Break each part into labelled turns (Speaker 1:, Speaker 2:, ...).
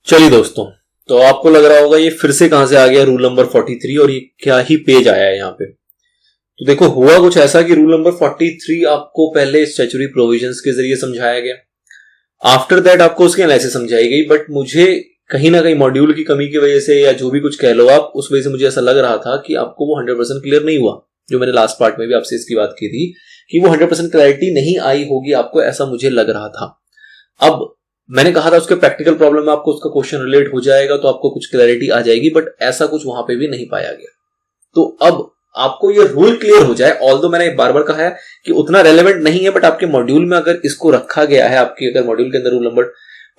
Speaker 1: चलिए दोस्तों, तो आपको लग रहा होगा ये फिर से कहां से आ गया रूल नंबर 43 और ये क्या ही पेज आया है यहाँ पे। तो देखो, हुआ कुछ ऐसा कि रूल नंबर 43 आपको पहले स्टैट्यूटरी प्रोविजंस के जरिए समझाया गया, आफ्टर दैट आपको उसकी एनालिसिस समझाई गई। बट मुझे कहीं ना कहीं मॉड्यूल की कमी की वजह से या जो भी कुछ कह लो आप, उस वजह से मुझे ऐसा लग रहा था कि आपको वो 100% क्लियर नहीं हुआ। जो मैंने लास्ट पार्ट में भी आपसे इसकी बात की थी कि वो 100% क्लैरिटी नहीं आई होगी आपको, ऐसा मुझे लग रहा था। अब मैंने कहा था उसके प्रैक्टिकल प्रॉब्लम में आपको उसका क्वेश्चन रिलेट हो जाएगा तो आपको कुछ क्लैरिटी आ जाएगी, बट ऐसा कुछ वहां पे भी नहीं पाया गया। तो अब आपको ये रूल क्लियर हो जाए, ऑल्दो मैंने बार बार कहा है कि उतना रेलेवेंट नहीं है, बट आपके मॉड्यूल में अगर इसको रखा गया है, आपकी अगर मॉड्यूल के अंदर रूल नंबर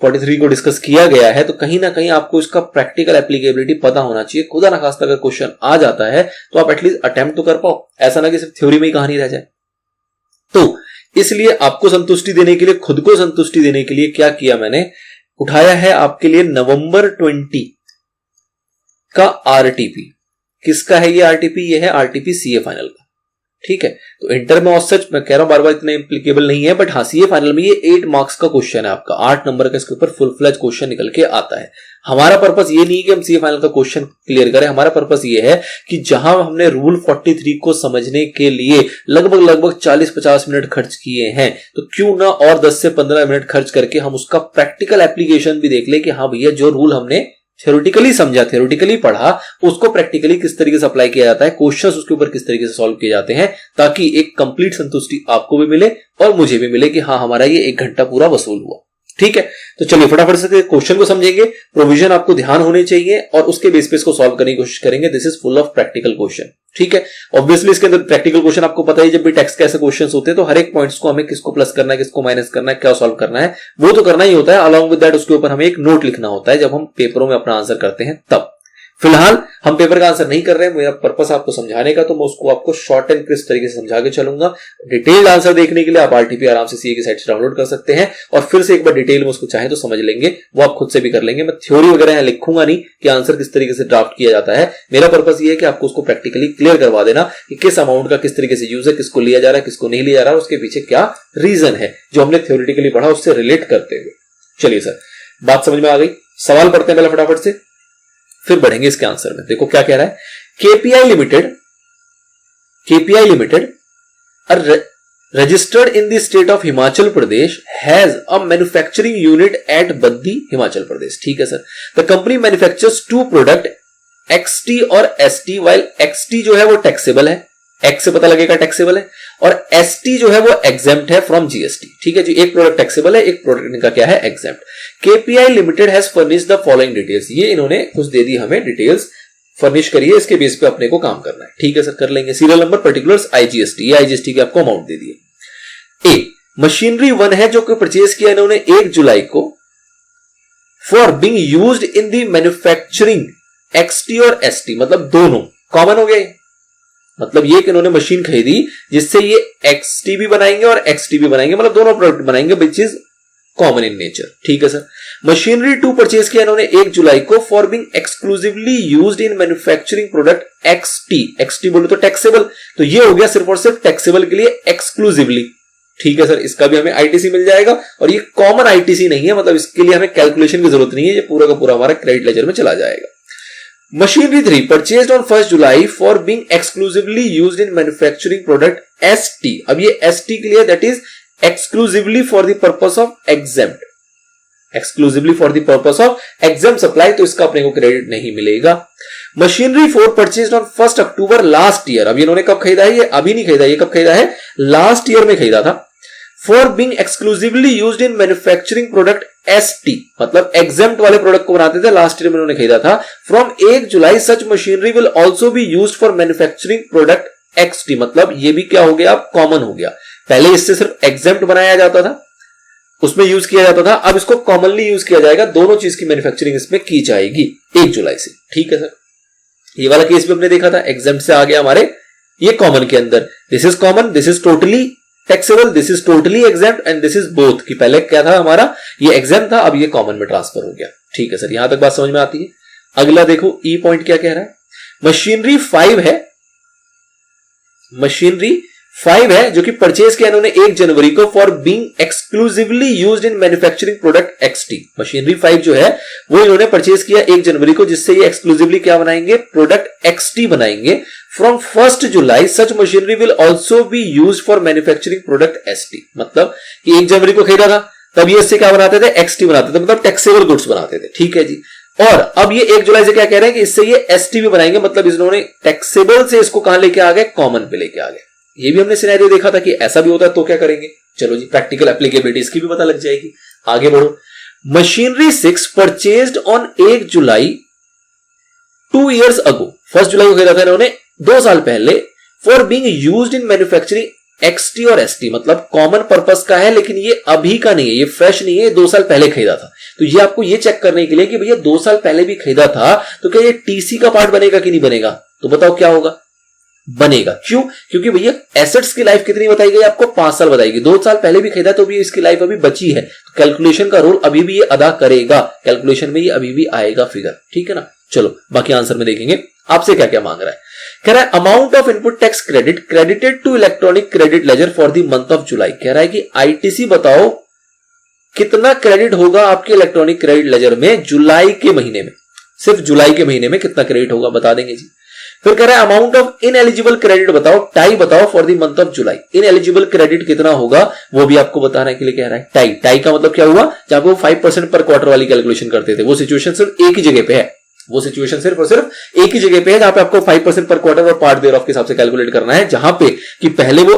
Speaker 1: 43 को डिस्कस किया गया है, तो कहीं ना कहीं आपको इसका प्रैक्टिकल एप्लीकेबिलिटी पता होना चाहिए। खुदा ना खास्ता अगर क्वेश्चन आ जाता है तो आप एटलीस्ट अटेम्प्ट तो कर पाओ, ऐसा ना कि सिर्फ थ्योरी में ही कहानी रह जाए। तो इसलिए आपको संतुष्टि देने के लिए, खुद को संतुष्टि देने के लिए क्या किया मैंने, उठाया है आपके लिए नवंबर 20 का आरटीपी। किसका है ये आरटीपी? ये है आरटीपी सीए फाइनल का। ठीक है, तो इंटर में और सच मैं कह रहा हूं बार बार इतना एप्लीकेबल नहीं है, बट हाँ सीए फाइनल में ये 8 मार्क्स का क्वेश्चन है आपका, 8 नंबर का इसके ऊपर फुल फ्लेज क्वेश्चन निकल के आता है। हमारा पर्पस ये नहीं कि हम सीए फाइनल का क्वेश्चन क्लियर करें, हमारा पर्पस ये है कि जहां हमने रूल 43 को समझने के लिए लगभग 40-50 मिनट खर्च किए हैं, तो क्यों ना और 10 से 15 मिनट खर्च करके हम उसका प्रैक्टिकल एप्लीकेशन भी देख ले कि हाँ भैया जो रूल हमने थ्योरेटिकली समझा, थ्योरेटिकली पढ़ा, उसको प्रैक्टिकली किस तरीके से अप्लाई किया जाता है, क्वेश्चंस उसके ऊपर किस तरीके से सॉल्व किए जाते हैं, ताकि एक कंप्लीट संतुष्टि आपको भी मिले और मुझे भी मिले कि हाँ हमारा ये 1 घंटा पूरा वसूल हुआ। ठीक है, तो चलिए फटाफट से क्वेश्चन को समझेंगे। प्रोविजन आपको ध्यान होने चाहिए और उसके बेस पे इसको सॉल्व करने की कोशिश करेंगे। This is full of practical question. ठीक है, ऑब्वियसली इसके अंदर प्रैक्टिकल क्वेश्चन आपको पता है, जब भी टेक्स्ट के ऐसे क्वेश्चंस होते हैं तो हर एक पॉइंट्स को हमें किसको प्लस करना है, किसको माइनस करना है, क्या सॉल्व करना है, वो तो करना ही होता है। अलॉन्ग विद दैट उसके ऊपर हमें एक नोट लिखना होता है जब हम पेपरों में अपना आंसर करते हैं तब। फिलहाल हम पेपर का आंसर नहीं कर रहे हैं, मेरा पर्पस आपको समझाने का, तो मैं उसको आपको शॉर्ट एंड क्रिस्प तरीके से समझा के चलूंगा। डिटेल्ड आंसर देखने के लिए आप आरटीपी आराम से सीए की साइट से डाउनलोड कर सकते हैं और फिर से एक बार डिटेल में उसको चाहे तो समझ लेंगे, वो आप खुद से भी कर लेंगे। मैं थ्योरी वगैरह यहाँ लिखूंगा नहीं कि आंसर किस तरीके से ड्राफ्ट किया जाता है। मेरा पर्पस ये है कि आपको उसको प्रैक्टिकली क्लियर करवा देना कि किस अमाउंट का किस तरीके से यूज है, किसको लिया जा रहा है, किसको नहीं लिया जा रहा है, उसके पीछे क्या रीजन है जो हमने थ्योरेटिकली पढ़ा उससे रिलेट करते हुए। चलिए सर, बात समझ में आ गई। सवाल पढ़ते हैं पहले फटाफट से, फिर बढ़ेंगे इसके आंसर में। देखो क्या कह रहा है, KPI limited registered in the state of Himachal Pradesh has a manufacturing unit at Baddi, Himachal Pradesh. ठीक है sir, the company manufactures 2 product XT और ST, while XT जो है वो टैक्सेबल है, X से पता लगेगा टैक्सेबल है, और ST जो है वो एग्जेम्प्ट है फ्रॉम जीएसटी। ठीक है जी, एक प्रोडक्ट टैक्सेबल है, एक प्रोडक्ट इनका क्या है, exempt. KPI limited has furnished the following details, ये इन्होंने कुछ दे दी हमें डिटेल्स, फर्निश करिए, इसके बेस पे अपने को काम करना है। ठीक है सर, कर लेंगे। सीरियल नंबर, पर्टिकुलर्स, आईजीएसटी, ये आईजीएसटी की आपको अमाउंट दे दिए। ए, मशीनरी 1 है जो कि परचेज किया इन्होंने 1 जुलाई को for being used in the manufacturing XT और एसटी, मतलब दोनों कॉमन हो गए। मतलब ये कि इन्होंने मशीन खरीदी जिससे ये एक्सटी भी बनाएंगे और एक्सटी भी बनाएंगे, मतलब दोनों प्रोडक्ट बनाएंगे, which is common in nature. ठीक है सर। मशीनरी 2 परचेज किया इन्होंने 1 जुलाई को for being exclusively used in manufacturing product XT, XT बोले तो टैक्सेबल, तो ये हो गया सिर्फ और सिर्फ टैक्सेबल के लिए एक्सक्लूसिवली। ठीक है सर, इसका भी हमें आईटीसी मिल जाएगा और ये कॉमन आईटीसी नहीं है, मतलब इसके लिए हमें कैलकुलेशन की जरूरत नहीं है, ये पूरा का पूरा हमारा क्रेडिट लेजर में चला जाएगा। Machinery 3 purchased on 1st July for being exclusively used in manufacturing product ST. अब ये ST के लिए that is exclusively for the purpose of exempt, exclusively for the purpose of exempt supply, तो इसका अपने को क्रेडिट नहीं मिलेगा। Machinery 4 purchased on 1st October last year. अब ये इन्होंने कब खरीदा है, ये अभी नहीं खरीदा, ये कब खरीदा है, लास्ट ईयर में खरीदा था। For being exclusively used in manufacturing product ST, मतलब exempt वाले प्रोडक्ट को बनाते थे, लास्ट ईयर में उन्होंने खरीदा था। From 1 July such machinery will also be used for manufacturing product XT, मतलब ये भी क्या हो गया, अब कॉमन हो गया। पहले इससे सिर्फ exempt बनाया जाता था, उसमें यूज किया जाता था, अब इसको कॉमनली यूज किया जाएगा, दोनों चीज की मैन्युफैक्चरिंग इसमें की जाएगी 1 जुलाई से। ठीक है सर, ये वाला केस भी हमने देखा था, exempt से आ गया हमारे ये कॉमन के अंदर। This is common, this is totally taxable, this is totally exempt and this is both, कि पहले क्या था हमारा, ये एग्जेम्प्ट था, अब ये कॉमन में ट्रांसफर हो गया। ठीक है सर, यहां तक बात समझ में आती है। अगला देखो, ई पॉइंट क्या कह रहा है, मशीनरी 5 है, मशीनरी 5 है जो कि परचेज किया इन्होंने 1 जनवरी को for being exclusively used in manufacturing product XT. Machinery 5 जो है वो इन्होंने परचेज किया 1 जनवरी को, जिससे ये एक्सक्लूसिवली क्या बनाएंगे, प्रोडक्ट एक्सटी बनाएंगे। From 1 July such machinery will also be use for manufacturing product ST. मतलब कि 1 जनवरी को खरीदा था, तब ये इससे क्या बनाते थे, एक्सटी बनाते थे, मतलब टैक्सेबल गुड्स बनाते थे। ठीक है जी। और अब ये 1 जुलाई से क्या कह रहे हैं कि इससे ये एसटी भी बनाएंगे, मतलब इन्होंने टैक्सेबल से इसको कहां लेके आ गए, कॉमन पे लेके आ गए। ये भी हमने सिनेरियो देखा था कि ऐसा भी होता है तो क्या करेंगे। चलो जी, प्रैक्टिकल एप्लीकेबिलिटी इसकी भी पता लग जाएगी। आगे बढ़ो। Machinery 6 purchased on 1 July 2 years ago, 1 जुलाई को खरीदा था इन्होंने 2 साल पहले, for being used in manufacturing XT और एसटी, मतलब कॉमन पर्पस का है, लेकिन ये अभी का नहीं है, ये फ्रेश नहीं है, 2 साल पहले खरीदा था। तो ये आपको ये चेक करने के लिए कि भैया 2 साल पहले भी खरीदा था तो क्या ये टीसी का पार्ट बनेगा कि नहीं बनेगा, तो बताओ क्या होगा, बनेगा। क्यों? क्योंकि भैया एसेट्स की लाइफ कितनी बताई गई आपको, 5 साल बताएगी। 2 साल पहले भी खरीदा तो भी इसकी लाइफ अभी बची है, तो कैलकुलेशन का रोल अभी भी ये अदा करेगा, कैलकुलेशन में ये अभी भी आएगा फिगर। ठीक है ना। चलो बाकी आंसर में देखेंगे आपसे क्या क्या मांग रहा है। कह रहा है amount of input tax credit credited to electronic credit ledger for the month of July. कह रहा है कि आईटीसी बताओ कितना क्रेडिट होगा आपके इलेक्ट्रॉनिक क्रेडिट लेजर में जुलाई के महीने में, सिर्फ जुलाई के महीने में कितना क्रेडिट होगा बता देंगे जी। फिर कह रहा है अमाउंट ऑफ इनएलिजिबल क्रेडिट बताओ, टाई बताओ for the month of July. Ineligible credit कितना होगा वो भी आपको बताने के लिए कह रहा है। टाई, टाई का मतलब क्या हुआ, जहां पे वो 5% पर क्वार्टर वाली कैलकुलेशन करते थे, वो सिचुएशन सिर्फ एक ही जगह पे है, वो सिचुएशन सिर्फ और सिर्फ एक ही जगह पे है, जहां पे आपको 5% पर क्वार्टर और पार्ट देयर ऑफ के हिसाब से कैलकुलेट करना है, जहां पे कि पहले वो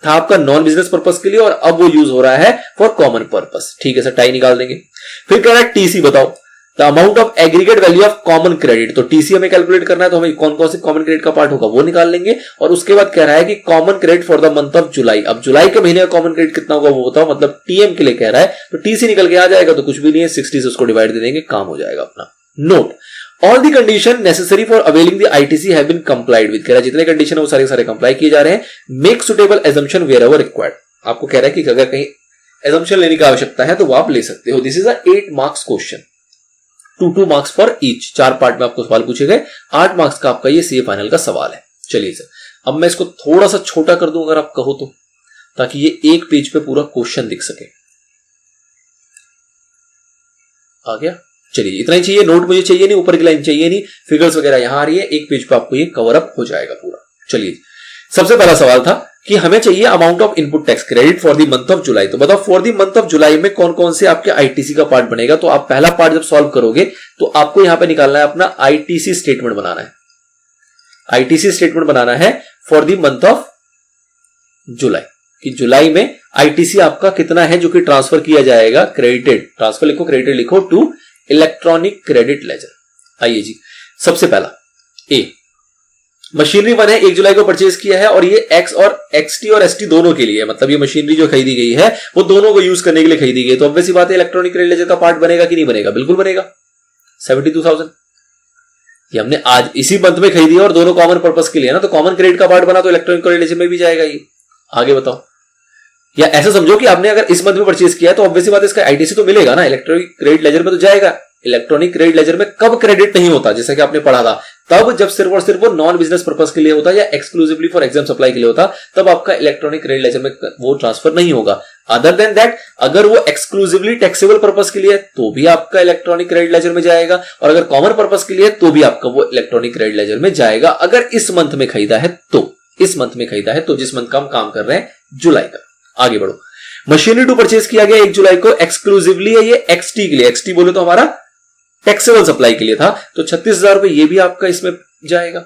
Speaker 1: था आपका नॉन बिजनेस पर्पस के लिए और अब वो यूज हो रहा है फॉर कॉमन पर्पस। ठीक है सर, टाई निकाल देंगे। फिर कह रहा है टीसी बताओ the amount of aggregate value of common credit, तो टीसी हमें कैलकुलेट करना है, तो हमें कौन कौन से कॉमन क्रेडिट का पार्ट होगा वो निकाल लेंगे। और उसके बाद कह रहा है कि common credit for the month of जुलाई, अब जुलाई के महीने का कॉमन क्रेडिट कितना होगा वो बताओ, मतलब टीएम के लिए कह रहा है, तो टीसी निकल के आ जाएगा, तो कुछ भी नहीं है, 60 से उसको डिवाइड दे देंगे, काम हो जाएगा अपना। Note all the condition necessary for availing the ITC have been complied with, कह रहा है जितने कंडीशन है वो सारे सारे कंप्लाई किए जा रहे हैं। Make suitable assumption wherever required, आपको कह रहा है कि अगर कहीं एजम्पशन लेने की आवश्यकता है तो वो आप ले सकते हो। This is a 8 marks question, 2 marks for each, 4 part में आपको सवाल पूछे गए, 8 मार्क्स का आपका ये सीए फाइनल का सवाल है। चलिए सर, अब मैं इसको थोड़ा सा छोटा कर दूं अगर आप कहो तो, ताकि ये एक पेज पे पूरा क्वेश्चन दिख सके। आ गया? चलिए इतना ही चाहिए, नोट मुझे चाहिए नहीं, ऊपर की लाइन चाहिए नहीं, फिगर्स वगैरह यहां आ रही है, एक पेज पे आपको ये कवर अप हो जाएगा पूरा। चलिए सबसे पहला सवाल था कि हमें चाहिए amount of input tax credit for the month of जुलाई, तो बताओ फॉर द मंथ ऑफ जुलाई में कौन कौन से आपके आईटीसी का पार्ट बनेगा। तो आप पहला पार्ट जब सॉल्व करोगे तो आपको यहां पे निकालना है अपना आईटीसी स्टेटमेंट बनाना है, आईटीसी स्टेटमेंट बनाना है फॉर द मंथ ऑफ जुलाई, कि जुलाई में आईटीसी आपका कितना है जो कि ट्रांसफर किया जाएगा, क्रेडिटेड, ट्रांसफर लिखो, क्रेडिटेड लिखो टू इलेक्ट्रॉनिक क्रेडिट लेजर। आइए जी, सबसे पहला ए, मशीनरी 1 है, 1 जुलाई को परचेज किया है और ये एक्स और एक्सटी और एसटी दोनों के लिए है, मतलब ये मशीनरी जो खरीदी गई है वो दोनों को यूज करने के लिए खरीदी गई, तो ऑब्वियस सी बात है इलेक्ट्रॉनिक क्रेडिट लेजर का पार्ट बनेगा कि नहीं बनेगा, बिल्कुल बनेगा। 72,000 ये हमने आज इसी मंथ में खरीदी है और दोनों कॉमन पर्पस के लिए है ना, तो कॉमन क्रेडिट का पार्ट बना तो इलेक्ट्रॉनिक क्रेडिट लेजर में भी जाएगा ये। आगे बताओ, या ऐसा समझो कि आपने अगर इस मंथ में परचेज किया है तो ऑब्वियस सी बात है इसका आईटीसी तो मिलेगा ना, इलेक्ट्रॉनिक क्रेडिट लेजर में तो जाएगा। इलेक्ट्रॉनिक क्रेडिट लेजर में कब क्रेडिट नहीं होता, जैसा कि आपने पढ़ा था, तब जब सिर्फ और सिर्फ वो नॉन बिजनेस पर्पस के लिए होता या एक्सक्लूसिवली फॉर एग्जाम सप्लाई के लिए होता, तब आपका इलेक्ट्रॉनिक क्रेडिट लेजर में वो ट्रांसफर नहीं होगा। अदर देन दैट, अगर वो एक्सक्लूसिवली टैक्सेबल पर्पस के लिए तो भी आपका इलेक्ट्रॉनिक क्रेडिट लेजर में जाएगा, और अगर कॉमन पर्पस के लिए तो भी आपका वो इलेक्ट्रॉनिक क्रेडिट लेजर में जाएगा, अगर इस मंथ में खरीदा है तो। इस मंथ में खरीदा है तो, जिस मंथ का हम काम कर रहे हैं जुलाई का। आगे बढ़ो, मशीनरी 2 परचेज किया गया 1 जुलाई को, एक्सक्लूसिवली है ये एक्सटी के लिए, एक्सटी बोले तो हमारा टैक्सेबल सप्लाई के लिए था, तो 36,000 रुपए ये भी आपका इसमें जाएगा।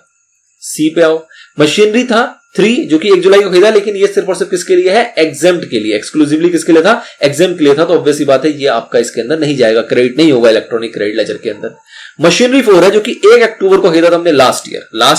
Speaker 1: सी पे आओ, मशीनरी था 3 जो कि 1 जुलाई को खरीदा, लेकिन ये सिर्फ और सिर्फ किसके लिए है, एग्जेम्प्ट के लिए, एक्सक्लूसिवली किसके लिए था, एग्जेम्प्ट के लिए था, तो ऑब्वियस सी बात है ये आपका इसके अंदर नहीं जाएगा, क्रेडिट नहीं होगा इलेक्ट्रॉनिक क्रेडिट लेजर के अंदर। मशीनरी 4 है जो कि 1 अक्टूबर को खरीदा था हमने, लास्ट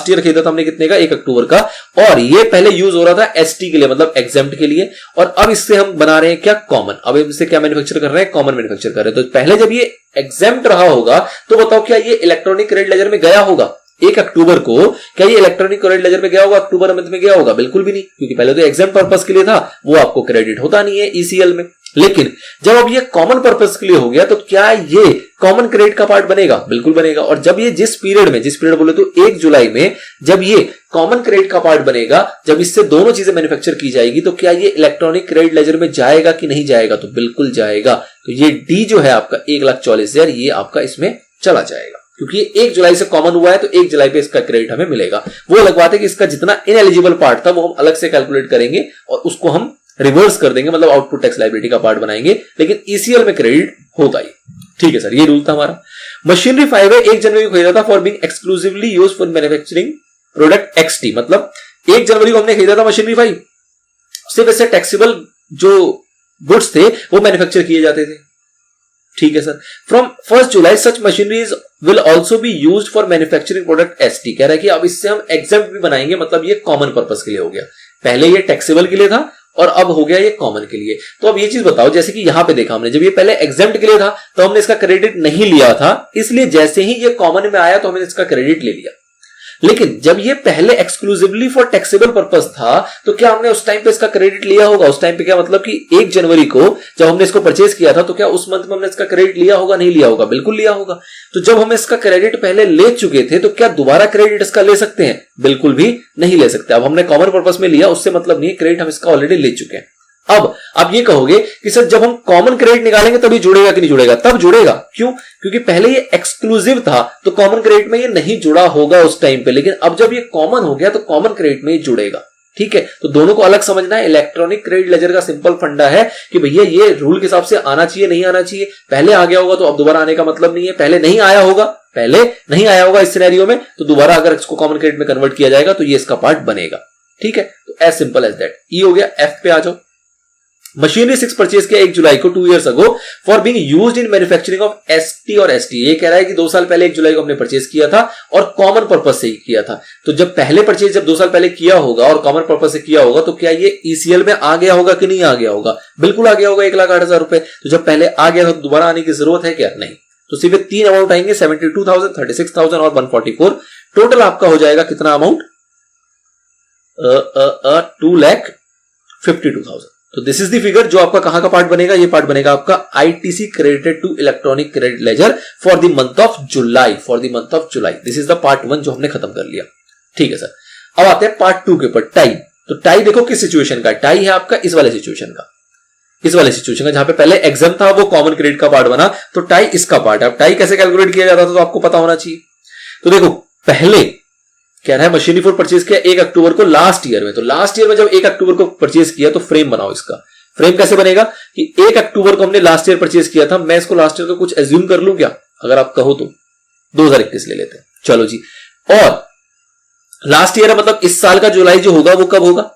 Speaker 1: ईयर खरीदा था हमने कितने का, 1 अक्टूबर का, और ये पहले यूज हो रहा था एसटी के लिए, मतलब एग्जेम्प्ट के लिए, और अब इससे हम बना रहे हैं क्या, कॉमन। अब इससे क्या मैन्युफैक्चर कर रहे हैं, कॉमन मैन्युफैक्चर कर रहे हैं। तो पहले जब ये एग्जेम्प्ट रहा होगा तो बताओ क्या ये इलेक्ट्रॉनिक क्रेडिट लेजर में गया होगा 1 अक्टूबर को, क्या ये इलेक्ट्रॉनिक क्रेडिट लेजर में गया होगा, अक्टूबर मंथ में गया होगा, बिल्कुल भी नहीं, क्योंकि पहले तो एग्जाम पर्पस के लिए था, वो आपको क्रेडिट होता नहीं है ईसीएल में। लेकिन जब अब ये कॉमन पर्पस के लिए हो गया तो क्या ये कॉमन क्रेडिट का पार्ट बनेगा? बिल्कुल बनेगा। और जब ये जिस पीरियड बोले तो 1 जुलाई में जब ये कॉमन क्रेडिट का पार्ट बनेगा, जब इससे दोनों चीजें मैन्युफैक्चर की जाएगी, तो क्या ये इलेक्ट्रॉनिक क्रेडिट लेजर में जाएगा कि नहीं जाएगा? तो बिल्कुल जाएगा। तो ये डी जो है आपका 1,40,000 ये आपका इसमें चला जाएगा, क्योंकि ये 1 जुलाई से कॉमन हुआ है तो 1 जुलाई पे इसका क्रेडिट हमें मिलेगा। वो अलग बात है कि इसका जितना इनएलिजिबल पार्ट था वो हम अलग से कैलकुलेट करेंगे और उसको हम रिवर्स कर देंगे, मतलब आउटपुट टैक्स लायबिलिटी का पार्ट बनाएंगे, लेकिन ईसीएल में क्रेडिट होगा ही। ठीक है सर, ये रूल था हमारा। मशीनरी 5 है, 1 जनवरी को खरीदा था for being exclusively used for manufacturing product XT, मतलब 1 जनवरी को हमने खरीदा था मशीनरी 5, सिर्फ ऐसे टैक्सेबल जो गुड्स थे वो मैन्युफैक्चर किए जाते थे। ठीक है sir. From 1 July such machineries will also be used for manufacturing product ST. कह रहा है कि अब इससे हम एग्जेम्प्ट भी बनाएंगे, मतलब ये कॉमन पर्पस के लिए हो गया। पहले ये टैक्सेबल के लिए था और अब हो गया ये कॉमन के लिए। तो अब ये चीज बताओ, जैसे कि यहां पे देखा हमने, जब ये पहले एग्जेम्प्ट के लिए था तो हमने इसका क्रेडिट नहीं लिया था, इसलिए जैसे ही ये कॉमन में आया तो हमने इसका क्रेडिट ले लिया। लेकिन जब ये पहले एक्सक्लूसिवली फॉर टैक्सेबल पर्पस था तो क्या हमने उस टाइम पे इसका क्रेडिट लिया होगा? उस टाइम पे क्या मतलब कि 1 जनवरी को जब हमने इसको परचेज किया था तो क्या उस मंथ में हमने इसका क्रेडिट लिया होगा? नहीं लिया होगा, बिल्कुल लिया होगा। तो जब हम इसका क्रेडिट पहले ले चुके थे तो क्या दोबारा क्रेडिट इसका ले सकते हैं? बिल्कुल भी नहीं ले सकते। अब हमने कॉमन पर्पस में लिया, उससे मतलब नहीं, क्रेडिट हम इसका ऑलरेडी ले चुके हैं। अब आप ये कहोगे कि सर जब हम कॉमन क्रेडिट निकालेंगे तभी जुड़ेगा कि नहीं जुड़ेगा? तब जुड़ेगा। क्यों? क्योंकि पहले ये एक्सक्लूसिव था तो कॉमन क्रेडिट में ये नहीं जुड़ा होगा उस टाइम पे, लेकिन अब जब ये कॉमन हो गया तो कॉमन क्रेडिट में ये जुड़ेगा। ठीक है, तो दोनों को अलग समझना है। इलेक्ट्रॉनिक क्रेडिट लेजर का सिंपल फंडा है कि भैया ये रूल के हिसाब से आना चाहिए, नहीं आना चाहिए। पहले आ गया होगा तो अब दोबारा आने का मतलब नहीं है। पहले नहीं आया होगा इस सिनेरियो में, तो दोबारा अगर इसको कॉमन क्रेडिट में कन्वर्ट किया जाएगा तो ये इसका पार्ट बनेगा। ठीक है, तो एज सिंपल एज दैट। ई हो गया। एफ पे आ जाओ। मशीनरी 6 परचेज किया 1 जुलाई को 2 years ago for being used in manufacturing of ST और एसटी। ये कह रहा है कि 2 साल पहले 1 जुलाई को हमने परचेज किया था और कॉमन पर्पज से ही किया था। तो जब पहले परचेज जब 2 साल पहले किया होगा और कॉमन पर्पज से किया होगा तो क्या ये ईसीएल में आ गया होगा कि नहीं आ गया होगा? बिल्कुल आ गया होगा, 1,08,000 रुपए। तो जब पहले आ गया तो दोबारा आने की जरूरत है क्या? नहीं। तो सिर्फ 3 अमाउंट आएंगे, 72,000, 36,000 और 144। टोटल आपका हो जाएगा कितना अमाउंट? 2,52,000। तो दिस इज द फिगर जो आपका कहां का पार्ट बनेगा? ये पार्ट बनेगा आपका ITC credited to electronic credit ledger for the month of July. This is the part 1 जो हमने खत्म कर लिया। ठीक है सर। अब आते हैं पार्ट 2 के ऊपर, टाई। तो टाई देखो किस सिचुएशन का टाई है आपका? इस वाले सिचुएशन का जहां पे पहले एग्जाम था वो कॉमन क्रेडिट का पार्ट बना, तो टाई इसका पार्ट है। अब टाई कैसे कैलकुलेट किया जाता था तो आपको पता होना चाहिए। तो देखो पहले कह रहा है मशीनरी फॉर परचेज किया 1 अक्टूबर को लास्ट ईयर में। तो लास्ट ईयर में जब 1 अक्टूबर को परचेज किया तो फ्रेम बनाओ इसका। फ्रेम कैसे बनेगा कि 1 अक्टूबर को हमने लास्ट ईयर परचेज किया था, मैं इसको लास्ट ईयर को कुछ एज्यूम कर लूं क्या? अगर आप कहो तो 2021 ले लेते हैं। चलो जी। और लास्ट ईयर मतलब इस साल का जुलाई जो होगा वो कब होगा?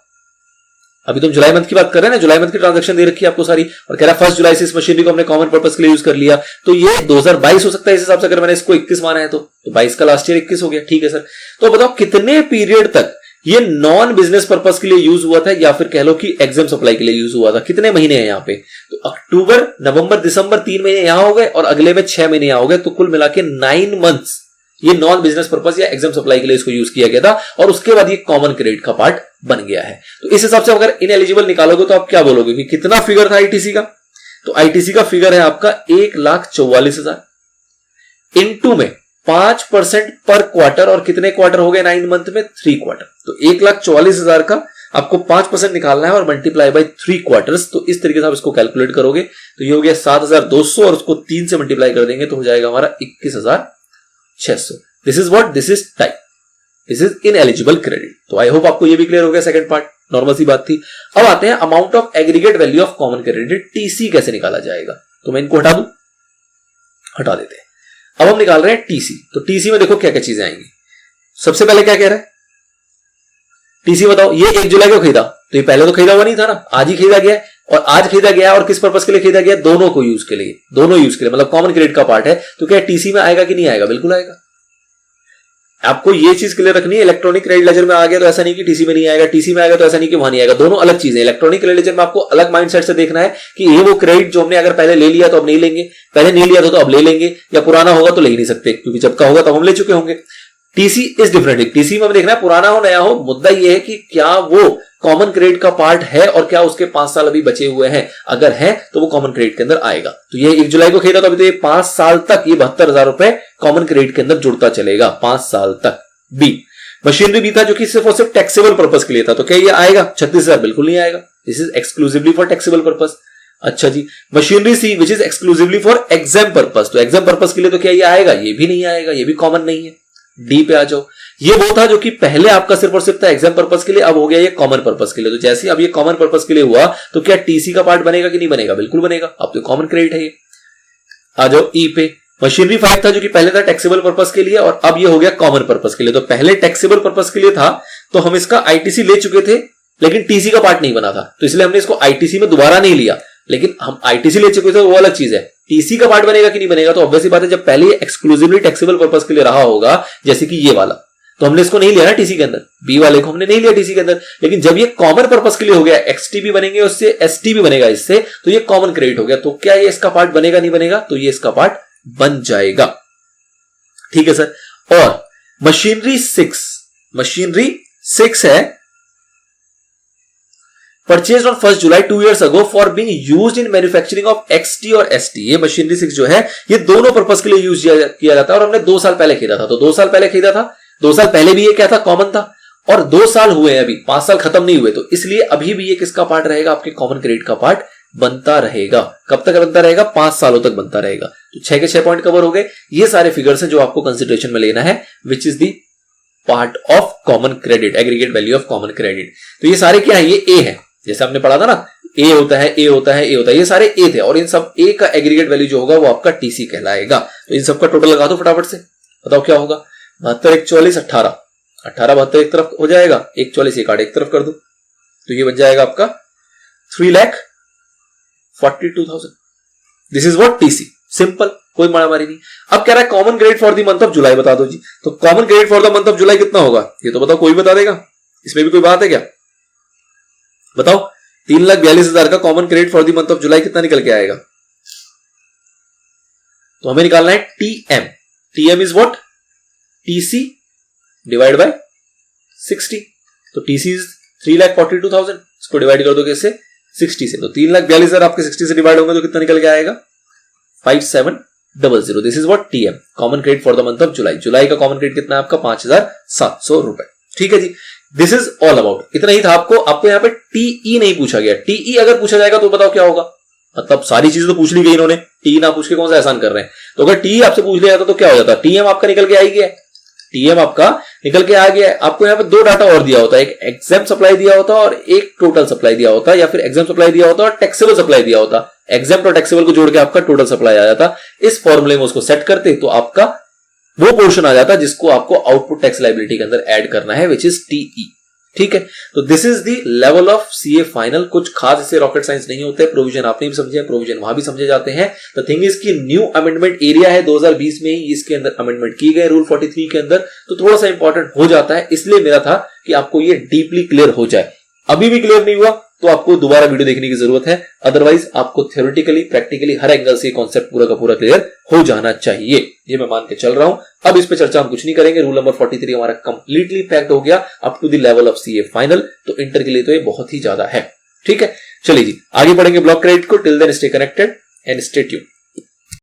Speaker 1: अभी तुम जुलाई मंथ की बात कर रहे हैं ना, जुलाई मंथ की ट्रांजैक्शन दे रखी है आपको सारी, और कह रहा है 1 जुलाई से इस मशीनरी को हमने कॉमन पर्पस के लिए यूज कर लिया, तो ये 2022 हो सकता है इस हिसाब से। अगर मैंने इसको 21 माना है तो 22 का लास्ट ईयर 21 हो गया। ठीक है सर। तो बताओ कितने पीरियड तक ये नॉन बिजनेस पर्पस के लिए यूज हुआ था, या फिर कह लो कि एग्जाम सप्लाई के लिए यूज हुआ था? कितने महीने हैं यहाँ पे? तो अक्टूबर, नवंबर, दिसंबर 3 महीने यहां हो गए और अगले में 6 महीने यहां हो गए, तो कुल मिला के 9 मंथ्स ये नॉन बिजनेस पर्पस या एग्जाम सप्लाई के लिए इसको यूज किया गया था, और उसके बाद ये कॉमन क्रेडिट का पार्ट बन गया है। तो इस हिसाब से अगर इनएलिजिबल निकालोगे तो आप क्या बोलोगे कि कितना फिगर था आईटीसी का? तो आईटीसी का फिगर है आपका 1,44,000 इनटू में 5% पर क्वार्टर, और कितने क्वार्टर हो गए 9 मंथ में? 3 क्वार्टर। तो 1,44,000 का आपको 5% निकालना है और मल्टीप्लाई बाय 3 क्वार्टर्स। तो इस तरीके से आप इसको कैलकुलेट करोगे तो ये हो गया 7,200 और उसको 3 से मल्टीप्लाई कर देंगे तो हो जाएगा हमारा 21,600। This is what? This is type, this is ineligible credit. तो आई होप आपको ये भी क्लियर हो गया। सेकंड पार्ट नॉर्मल सी बात थी। अब आते हैं amount of aggregate value of common credit, TC कैसे निकाला जाएगा? तो मैं इनको हटा दूं, हटा देते हैं। अब हम निकाल रहे हैं टीसी। तो टीसी में देखो क्या क्या चीजें आएंगी। सबसे पहले क्या कह रहा है? टीसी बताओ। ये 1 जुलाई को खरीदा, तो ये पहले तो खरीदा हुआ नहीं था ना, आज ही खरीदा गया है। और आज खरीदा गया और किस पर्पस के लिए खरीदा गया? दोनों को यूज के लिए, दोनों यूज के लिए, मतलब कॉमन क्रेडिट का पार्ट है। तो क्या टीसी में आएगा कि नहीं आएगा? बिल्कुल आएगा। आपको ये चीज क्लियर रखनी है। इलेक्ट्रॉनिक क्रेडिट लेजर में आ गया तो ऐसा नहीं कि टीसी में नहीं आएगा, टीसी में आएगा तो ऐसा नहीं कि वहां नहीं आएगा। दोनों अलग चीजें। इलेक्ट्रॉनिक क्रेडिट लेजर में आपको अलग माइंडसेट से देखना है कि ये वो क्रेडिट जो हमने अगर पहले ले लिया तो अब नहीं लेंगे, पहले नहीं लिया तो अब ले लेंगे, या पुराना होगा तो ले ही नहीं सकते क्योंकि जब का होगा तब हम ले चुके होंगे। TC is different. टीसी में देखना है पुराना हो नया हो, मुद्दा यह है कि क्या वो कॉमन क्रेडिट का पार्ट है और क्या उसके 5 साल अभी बचे हुए हैं, अगर है तो वो कॉमन क्रेडिट के अंदर आएगा। तो ये 1 जुलाई को खरीदा तो अभी तो ये 5 साल तक ये 72,000 रुपए कॉमन क्रेडिट के अंदर जुड़ता चलेगा 5 साल तक। बी, मशीनरी भी था जो कि सिर्फ और सिर्फ टैक्सेबल पर्पस के लिए था, तो क्या ये आएगा? 36,000 बिल्कुल नहीं आएगा, this is exclusively for taxable purpose. अच्छा जी, machinery C which is exclusively for exam purpose, तो एग्जाम पर्पस के लिए तो क्या ये आएगा? ये भी नहीं आएगा, ये भी कॉमन नहीं है। डी पे आ जाओ, ये वो था जो कि पहले आपका सिर्फ और सिर्फ था एग्जाम पर्पस के लिए, अब हो गया ये कॉमन पर्पस के लिए। तो जैसे अब ये कॉमन पर्पस के लिए हुआ तो क्या टीसी का पार्ट बनेगा कि नहीं बनेगा? बिल्कुल बनेगा, अब तो कॉमन क्रेडिट है ये। आ जाओ ई पे, मशीनरी 5 था जो कि पहले था टैक्सेबल पर्पस के लिए और अब ये हो गया कॉमन पर्पस के लिए। तो पहले टैक्सेबल पर्पस के लिए था तो हम इसका आईटीसी ले चुके थे लेकिन टीसी का पार्ट नहीं बना था, तो इसलिए हमने इसको आईटीसी में दोबारा नहीं लिया, लेकिन हम आईटीसी ले चुके थे वो अलग चीज है। टीसी का पार्ट बनेगा कि नहीं बनेगा? तो ऑब्वियसली बात है, जब पहले एक्सक्लूसिवली टैक्सेबल पर्पस के लिए रहा होगा जैसे कि ये वाला, तो हमने इसको नहीं लिया ना टीसी के अंदर, बी वाले को हमने नहीं लिया टीसी के अंदर। लेकिन जब ये कॉमन पर्पस के लिए हो गया, एक्सटीबी बनेंगे उससे, एसटीबी बनेगा इससे, तो ये कॉमन क्रेडिट हो गया। तो क्या ये इसका पार्ट बनेगा नहीं बनेगा? तो ये इसका पार्ट बन जाएगा। ठीक है सर। और मशीनरी 6 है, purchase on 1 July 2 years ago for being used in manufacturing of XT और एसटी। ये मशीनरी 6 जो है ये दोनों पर्पस के लिए यूज किया जाता है और हमने 2 साल पहले खरीदा था। तो 2 साल पहले खरीदा था, 2 साल पहले भी ये क्या था? कॉमन था, और 2 साल हुए हैं अभी, 5 साल खत्म नहीं हुए, तो इसलिए अभी भी ये किसका पार्ट रहेगा? आपके कॉमन क्रेडिट का पार्ट बनता रहेगा। कब तक बनता रहेगा? 5 सालों तक बनता रहेगा। तो 6 के 6 पॉइंट कवर हो गए। ये सारे फिगर्स हैं जो आपको कंसिडरेशन में लेना है, which is the part of common credit, aggregate value of common credit. तो ये सारे क्या है? ये ए है, जैसे हमने पढ़ा था ना, ए होता है, ए होता है, ए होता है, ये सारे ए थे और इन सब ए का एग्रीगेट वैल्यू जो होगा वो आपका टीसी कहलाएगा। तो इन सबका टोटल लगा दो फटाफट से, बताओ क्या होगा? 72, 1, 44, 18, 72 एक तरफ हो जाएगा, 1, 44, 1, 8 एक तरफ कर दो, तो ये बन जाएगा आपका 3,42,000। This is what TC, simple, कोई मारामारी नहीं। अब कह रहा है common credit for the month of जुलाई बता दो जी। तो common credit for the month of जुलाई कितना होगा? ये तो बताओ, कोई बता देगा? इसमें भी कोई बात है क्या? बताओ, 3,42,000 का common credit for the month of जुलाई कितना निकल के आएगा? तो हमें निकालना है TM. TM is what? TC divide by 60। तो टीसी इज 3,42,000, इसको डिवाइड कर दोगे इससे 60 से, तो 3,42,000 आपके 60 से डिवाइड होंगे तो कितना निकल के आएगा? 5,700। This is what TM, common credit for the month of July. जुलाई का कॉमन क्रेडिट कितना है आपका? 5,700 रुपए। ठीक है जी, दिस इज ऑल अबाउट, इतना ही था। आपको यहाँ पे टीई नहीं पूछा गया। टीई अगर पूछा जाएगा तो बताओ क्या होगा? मतलब सारी चीजें तो पूछ ली गई इन्होंने, टी ना पूछ के कौन सा एहसान कर रहे हैं। तो अगर टी आपसे पूछ लिया जाता तो क्या हो जाता? टीएम आपका निकल के आ गया है, टीएम आपका निकल के आ गया है। आपको यहाँ पे 2 डाटा और दिया होता है, एक एग्जाम सप्लाई दिया होता और एक टोटल सप्लाई दिया होता, या फिर एग्जाम सप्लाई दिया होता और टैक्सेबल सप्लाई दिया होता। एग्जाम और टैक्सेबल को जोड़ के आपका टोटल सप्लाई आ जाता। इस फॉर्मूले में उसको सेट करते तो आपका वो पोर्शन आ जाता जिसको आपको आउटपुट टैक्स लायबिलिटी के अंदर ऐड करना है, विच इज टीई। ठीक है, तो this is the level of CA final. कुछ खास इसे रॉकेट साइंस नहीं होते, प्रोविजन आपने भी समझे, प्रोविजन वहां भी समझे जाते हैं। द थिंग इज की न्यू अमेंडमेंट एरिया है, 2020 में ही इसके अंदर अमेंडमेंट की गई रूल 43 के अंदर, तो थोड़ा सा इंपॉर्टेंट हो जाता है। इसलिए मेरा था कि आपको ये डीपली क्लियर हो जाए। अभी भी क्लियर नहीं हुआ तो आपको दोबारा वीडियो देखने की जरूरत है, अदरवाइज आपको थ्योरेटिकली प्रैक्टिकली हर एंगल से कॉन्सेप्ट पूरा का पूरा क्लियर हो जाना चाहिए, ये मैं मान के चल रहा हूं। अब इस पे चर्चा हम कुछ नहीं करेंगे। रूल नंबर 43 हमारा कंप्लीटली पैक्ड हो गया up to the level of CA final, तो इंटर के लिए तो ये बहुत ही ज्यादा है। ठीक है, चलिए जी आगे बढ़ेंगे ब्लॉक क्रेडिट को। Till then stay connected and stay tuned.